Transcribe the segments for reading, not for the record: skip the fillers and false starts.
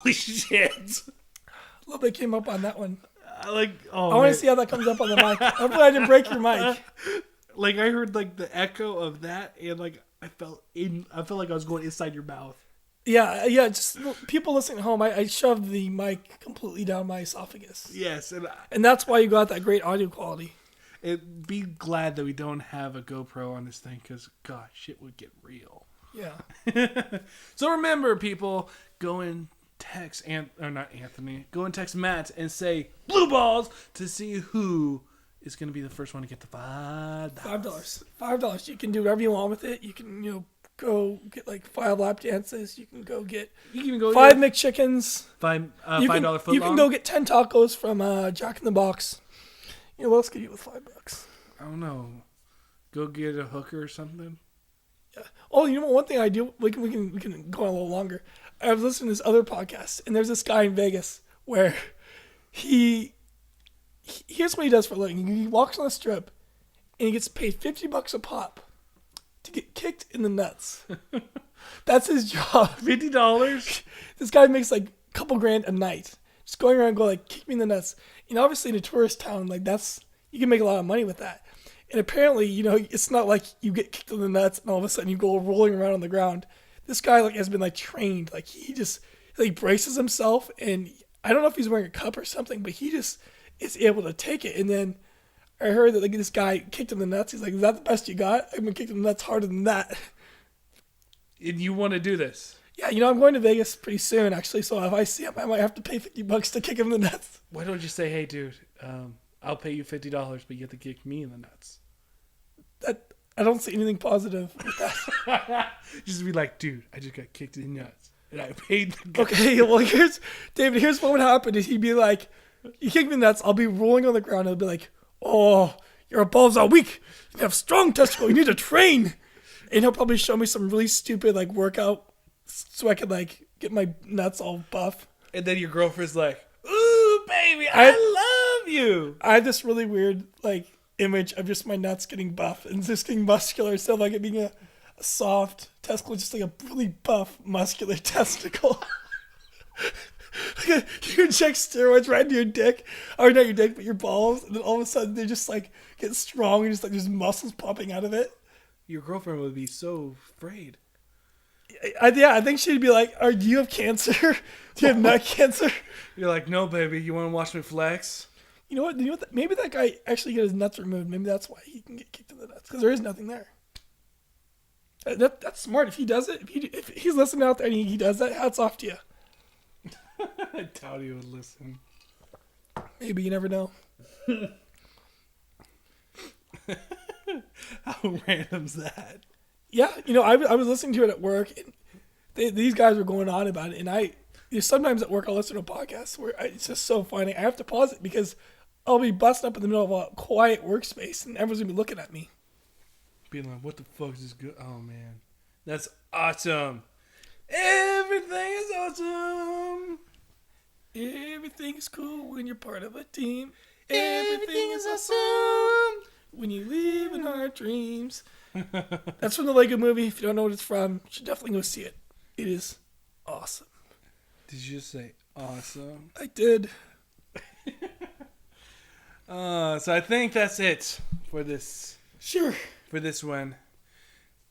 Holy shit. A little bit came up on that one. I want to see how that comes up on the mic. Hopefully I didn't break your mic. Like I heard like the echo of that, and like I felt like I was going inside your mouth. Yeah. Just people listening at home, I shoved the mic completely down my esophagus. Yes, And that's why you got that great audio quality. Be glad that we don't have a GoPro on this thing, because gosh, shit would get real. Yeah. So remember, people, go and text go and text Matt and say blue balls to see who is going to be the first one to get the $5. $5. You can do whatever you want with it. You can, go get like 5 lap dances. You can get you can even go 5 McChickens. $5 foot You can go get 10 tacos from Jack in the Box. What else could you do with $5? I don't know. Go get a hooker or something. Yeah. Oh, one thing I do. We can go on a little longer. I was listening to this other podcast, and there's this guy in Vegas where here's what he does for a living. He walks on the strip, and he gets paid $50 a pop to get kicked in the nuts. That's his job. $50. This guy makes like a couple grand a night, just going around and go like, kick me in the nuts. Obviously in a tourist town, like you can make a lot of money with that. And apparently, it's not like you get kicked in the nuts and all of a sudden you go rolling around on the ground. This guy has been trained. He just braces himself, and I don't know if he's wearing a cup or something, but he just is able to take it. And then I heard that this guy kicked him in the nuts. He's like, "Is that the best you got? I've been kicked in the nuts harder than that." And you want to do this? Yeah, I'm going to Vegas pretty soon, actually. So if I see him, I might have to pay $50 to kick him in the nuts. Why don't you say, "Hey, dude, I'll pay you $50, but you have to kick me in the nuts"? I don't see anything positive with that. Just be like, "Dude, I just got kicked in the nuts, and I paid the guy." Okay, well, here's what would happen is he'd be like, "You kick me in the nuts, I'll be rolling on the ground, and he'll be like, 'Oh, your balls are weak. You have strong testicles. You need to train.' And he'll probably show me some really stupid workout so I could get my nuts all buff." And then your girlfriend's like, "Ooh, baby, I love you." I had this really weird image of just my nuts getting buff and just getting muscular instead of it being a soft testicle, just a really buff muscular testicle. You inject steroids right into your dick, or not your dick, but your balls, and then all of a sudden they just get strong and just there's muscles popping out of it. Your girlfriend would be so afraid. I think she'd be like, "Do you have cancer? Do you have nut cancer?" You're like, "No, baby. You want to watch me flex?" You know what? Maybe that guy actually get his nuts removed. Maybe that's why he can get kicked in the nuts, because there is nothing there. That's smart. If he does it, if he's listening out there and he does that, hats off to you. I doubt he would listen. Maybe, you never know. How random's that? Yeah, I was listening to it at work, and these guys were going on about it, and sometimes at work I'll listen to a podcast where it's just so funny. I have to pause it because I'll be busting up in the middle of a quiet workspace, and everyone's gonna be looking at me, being like, "What the fuck is this good? Oh man, that's awesome! Everything is awesome. Everything is cool when you're part of a team. Everything is awesome when you live in our dreams." That's from the Lego Movie. If you don't know what it's from, you should definitely go see it. It is awesome. Did you just say awesome? I did. So I think that's it for this. Sure. For this one.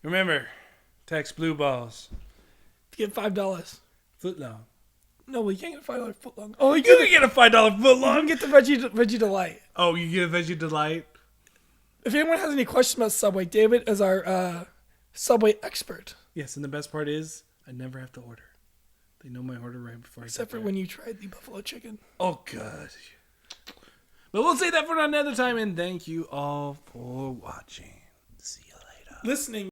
Remember, text blue balls. Get $5. Foot long. No, well, you can't get a $5 foot long. Oh, you can get a $5 foot long. You can get the Veggie Delight. Oh, you get a Veggie Delight? If anyone has any questions about Subway, David is our Subway expert. Yes, and the best part is I never have to order. They know my order right before Except for when you tried the buffalo chicken. Oh, God. But we'll say that for another time, and thank you all for watching. See you later. Listening.